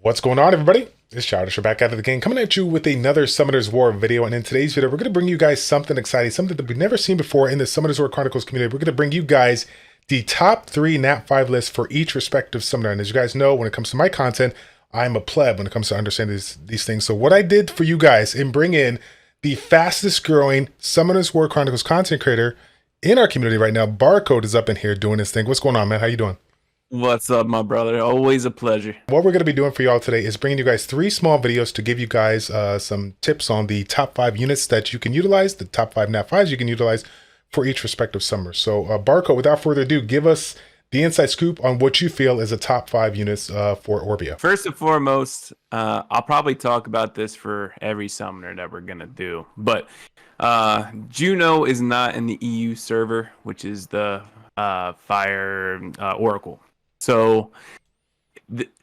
What's going on, everybody? It's Childish. We're back out of the game, coming at you with another Summoner's War video. And in today's video, we're going to bring you guys something exciting, something that we've never seen before in the Summoner's War Chronicles community. We're going to bring you guys the top 3 NAT 5 lists for each respective summoner. And as you guys know, when it comes to my content, I'm a pleb when it comes to understanding these things. So what I did for you guys and bring in the fastest growing Summoner's War Chronicles content creator in our community right now, BARCODE, is up in here doing his thing. What's going on, man? How you doing? What's up, my brother? Always a pleasure. What we're going to be doing for y'all today is bringing you guys 3 small videos to give you guys some tips on the top 5 units that you can utilize, the top 5 NAT 5s you can utilize for each respective summer. So BARCODE, without further ado, give us the inside scoop on what you feel is a top 5 units for ORBIA. First and foremost, I'll probably talk about this for every summoner that we're going to do. But Juno is not in the EU server, which is the Fire Oracle. So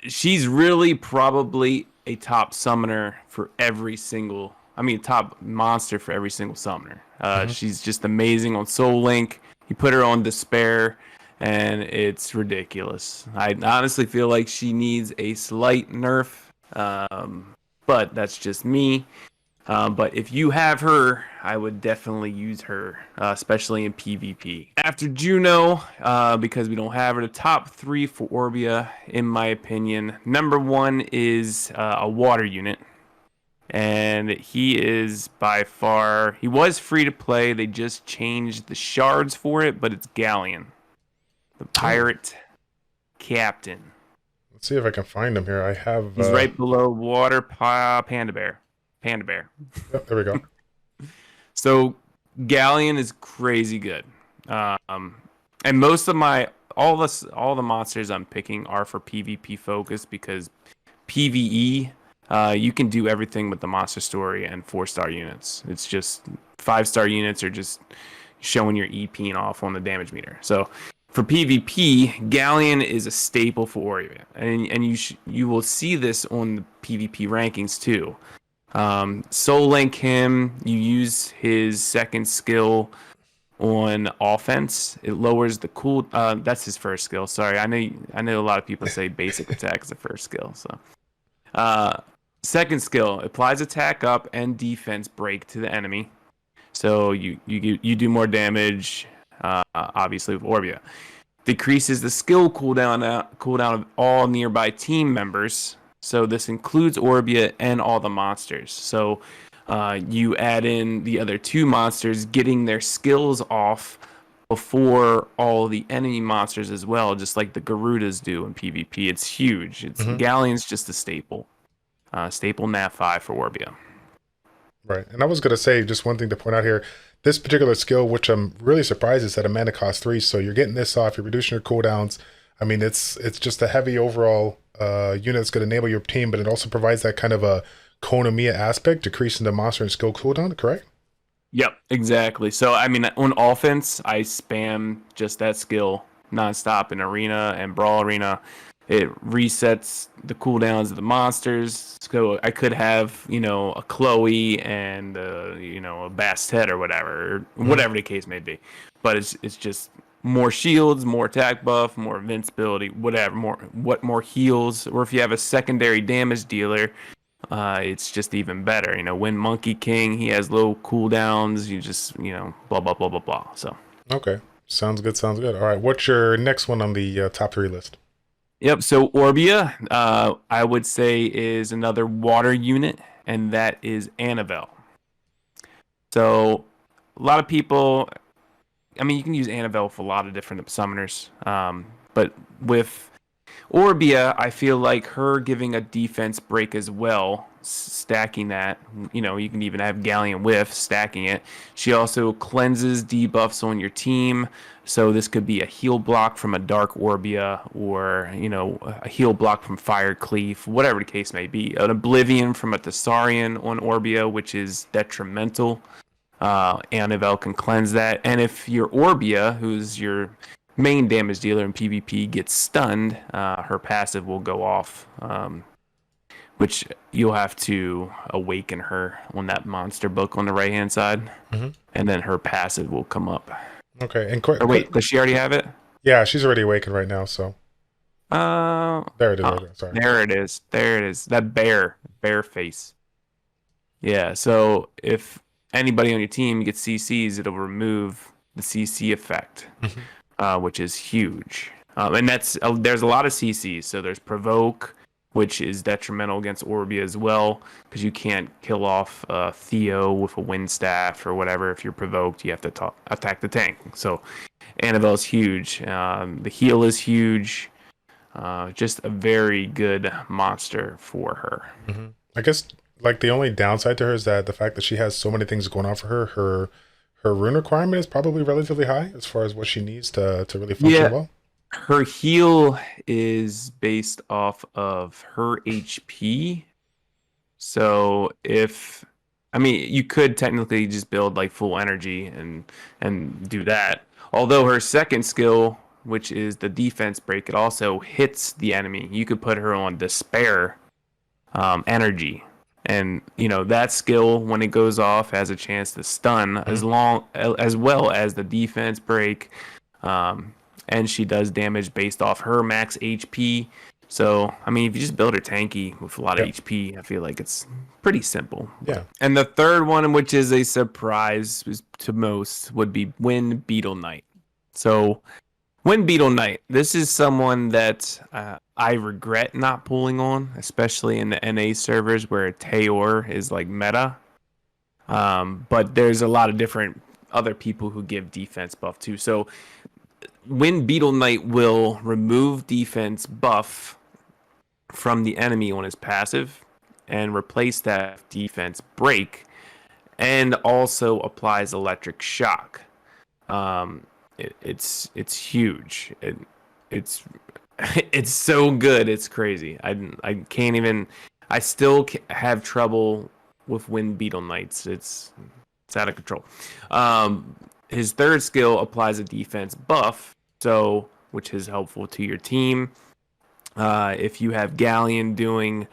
she's really probably a top summoner for every single, top monster for every single summoner. She's just amazing on Soul Link. You put her on Despair, and it's ridiculous. I honestly feel like she needs a slight nerf, but that's just me. But if you have her, I would definitely use her, especially in PvP. After Juno, because we don't have her, the top 3 for ORBIA, in my opinion. Number 1 is a water unit. And he is by far, he was free to play. They just changed the shards for it, but it's Galleon, the pirate captain. Let's see if I can find him here. I have... He's right below Water Panda Bear. Yep, there we go. So Galleon is crazy good, and most of all the monsters I'm picking are for PvP focus, because PvE you can do everything with the monster story and 4-star units. It's just 5-star units are just showing your EPing off on the damage meter. So for PvP, Galleon is a staple for ORBIA, and you will see this on the PvP rankings too. Soul Link him, you use his second skill on offense. It lowers the cool, that's his first skill. Sorry, I know a lot of people say basic attack is the first skill. So, second skill applies attack up and defense break to the enemy. So you do more damage, obviously with ORBIA. Decreases the skill cooldown of all nearby team members. So this includes ORBIA and all the monsters. So you add in the other 2 monsters getting their skills off before all the enemy monsters as well, just like the Garudas do in PvP. It's huge. Galleon's just a staple. Staple NAT 5 for ORBIA. Right. And I was going to say just one thing to point out here. This particular skill, which I'm really surprised, is at a mana cost 3. So you're getting this off. You're reducing your cooldowns. I mean, it's just a heavy overall unit that's going to enable your team, but it also provides that kind of a Konomiya aspect, decreasing the monster and skill cooldown, correct? Yep, exactly. So, on offense, I spam just that skill nonstop in Arena and Brawl Arena. It resets the cooldowns of the monsters. So I could have, a Chloe and, a Bastet or whatever the case may be. But it's just more shields, more attack buff, more invincibility, whatever, more heals, or if you have a secondary damage dealer, it's just even better. When Monkey King, he has low cooldowns, you just, blah, blah, blah, blah, blah. So. Okay. Sounds good. All right. What's your next one on the top 3 list? Yep. So ORBIA, I would say, is another water unit, and that is Annabelle. So a lot of people... you can use Annabelle for a lot of different summoners, but with ORBIA, I feel like her giving a defense break as well, stacking that, you can even have Galleon with stacking it. She also cleanses debuffs on your team, so this could be a heal block from a Dark ORBIA, or, a heal block from Fire Cleave, whatever the case may be. An Oblivion from a Thessarian on ORBIA, which is detrimental. Annabelle can cleanse that, and if your ORBIA, who's your main damage dealer in PvP, gets stunned, her passive will go off, which you'll have to awaken her on that monster book on the right hand side, and then her passive will come up. Okay. And wait, does she already have it? Yeah, she's already awakened right now. So There it is. Right there. Sorry. There it is. There it is. That bear face. Yeah. So if anybody on your team gets CCs, it'll remove the CC effect, which is huge. And there's a lot of CCs. So there's provoke, which is detrimental against Orbia as well, because you can't kill off Theo with a wind staff or whatever. If you're provoked, you have to attack the tank. So Annabelle's huge. The heal is huge. Just a very good monster for her. I guess like the only downside to her is that the fact that she has so many things going on for her rune requirement is probably relatively high as far as what she needs to really function well. Her heal is based off of her HP. So you could technically just build like full energy and do that. Although her second skill, which is the defense break, it also hits the enemy. You could put her on despair energy. And that skill, when it goes off, has a chance to stun as well as the defense break. And she does damage based off her max HP. So, if you just build her tanky with a lot of HP, I feel like it's pretty simple. Yeah. And the third one, which is a surprise to most, would be Wind Beetle Knight. So, Wind Beetle Knight, this is someone that I regret not pulling on, especially in the NA servers where Taor is like meta. But there's a lot of different other people who give defense buff too. So, Wind Beetle Knight will remove defense buff from the enemy on his passive and replace that defense break, and also applies electric shock. It's huge. It's so good. It's crazy. I can't even. I still have trouble with Wind Beetle Knights. It's out of control. His third skill applies a defense buff, which is helpful to your team. If you have Galleon doing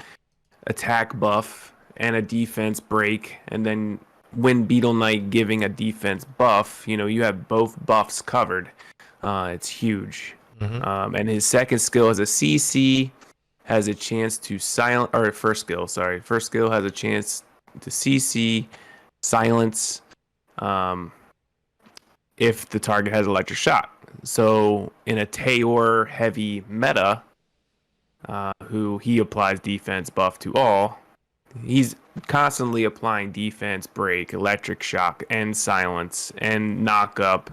attack buff and a defense break, and then Wind Beetle Knight giving a defense buff, you have both buffs covered. It's huge. And his second skill as a CC has a chance to silence, or first skill has a chance to CC silence if the target has electric shock. So in a Taor heavy meta, who he applies defense buff to all, he's constantly applying defense break, electric shock, and silence, and knock up.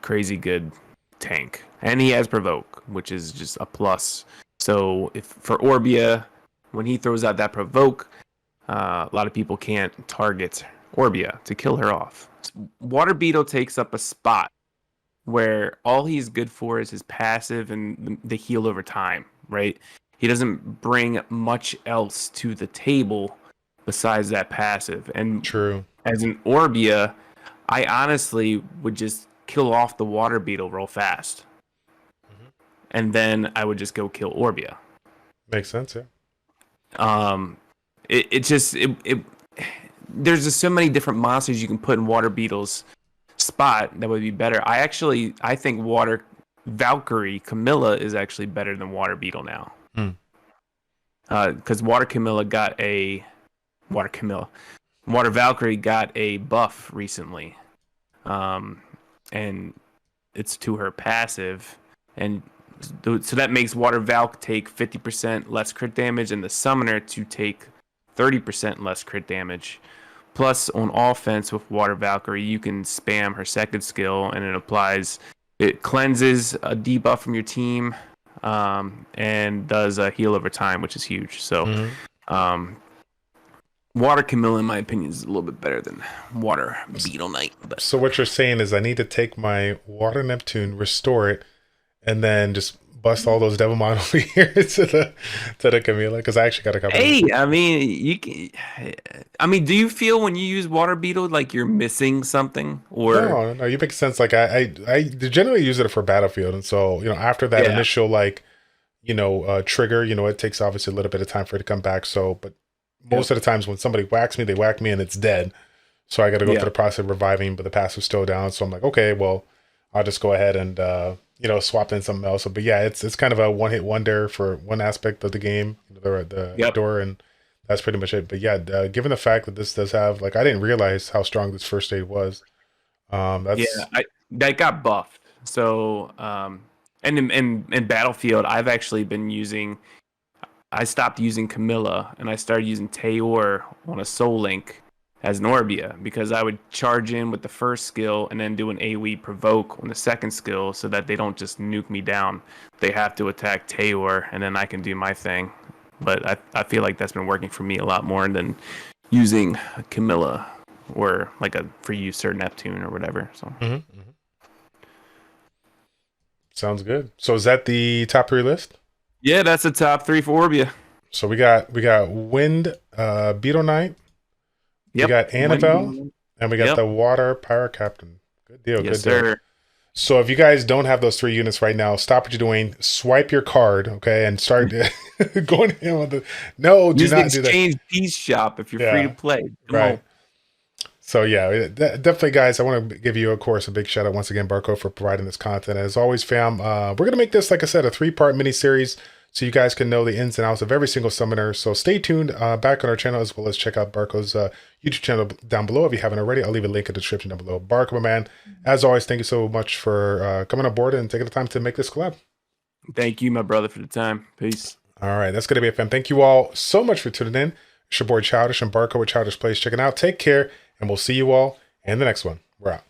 Crazy good tank. And he has provoke, which is just a plus. So if for Orbia, when he throws out that provoke, a lot of people can't target Orbia to kill her off. Water Beetle takes up a spot where all he's good for is his passive and the heal over time, right? He doesn't bring much else to the table besides that passive. And true. As an Orbia, I honestly would just kill off the Water Beetle real fast. And then I would just go kill Orbia. Makes sense, yeah. There's just so many different monsters you can put in Water Beetle's spot that would be better. I think Valkyrie Camilla is actually better than Water Beetle now. Because Water Valkyrie got a buff recently. And it's to her passive, and so that makes Water Valk take 50% less crit damage, and the Summoner to take 30% less crit damage. Plus, on offense with Water Valkyrie, you can spam her second skill, and it cleanses a debuff from your team, and does a heal over time, which is huge. So, Water Camilla, in my opinion, is a little bit better than Water Beetle Knight. But. So what you're saying is I need to take my Water Neptune, restore it, and then just bust all those Devilmon over here to the Camilla, because I actually got a couple. Hey, do you feel when you use Water Beetle like you're missing something? Or no, you make sense. Like I generally use it for Battlefield, and so after that initial trigger, it takes obviously a little bit of time for it to come back. So, but most of the times when somebody whacks me, they whack me and it's dead. So I got to go through the process of reviving, but the passive's still down. So I'm like, okay, well, I'll just go ahead and you know, swap in something else. But yeah, it's kind of a one hit wonder for one aspect of the game, the door, and that's pretty much it. But yeah, given the fact that this does have, like, I didn't realize how strong this first aid was. That's That got buffed. So and in Battlefield, I've actually been using. I stopped using Camilla and I started using Tayor on a Soul Link as an Orbia because I would charge in with the first skill and then do an AoE provoke on the second skill so that they don't just nuke me down. They have to attack Tayor and then I can do my thing. But I feel like that's been working for me a lot more than using Camilla or like a free use or Neptune or whatever. So sounds good. So is that the top 3 list? Yeah, that's the top 3 for Orbia. So we got Wind, Beetle Knight. We got Annabelle, and we got the Water Pirate Captain. Good deal. Yes, good deal. sir. So if you guys don't have those 3 units right now, stop what you're doing. Swipe your card, okay, and start going in with the. No, do Use not the do that. exchange piece shop if you're free to play. Come on. So yeah, definitely, guys. I want to give you, of course, a big shout out once again, Barcode, for providing this content. As always, fam, we're gonna make this, like I said, a 3-part mini series, so you guys can know the ins and outs of every single summoner. So stay tuned back on our channel, as well as check out Barcode's YouTube channel down below if you haven't already. I'll leave a link in the description down below. Barcode, my man, as always, thank you so much for coming on board and taking the time to make this collab. Thank you, my brother, for the time. Peace. All right, that's gonna be it, fam. Thank you all so much for tuning in. It's your boy Childish and Barcode with ChildishPlays checking out. Take care, and we'll see you all in the next one. We're out.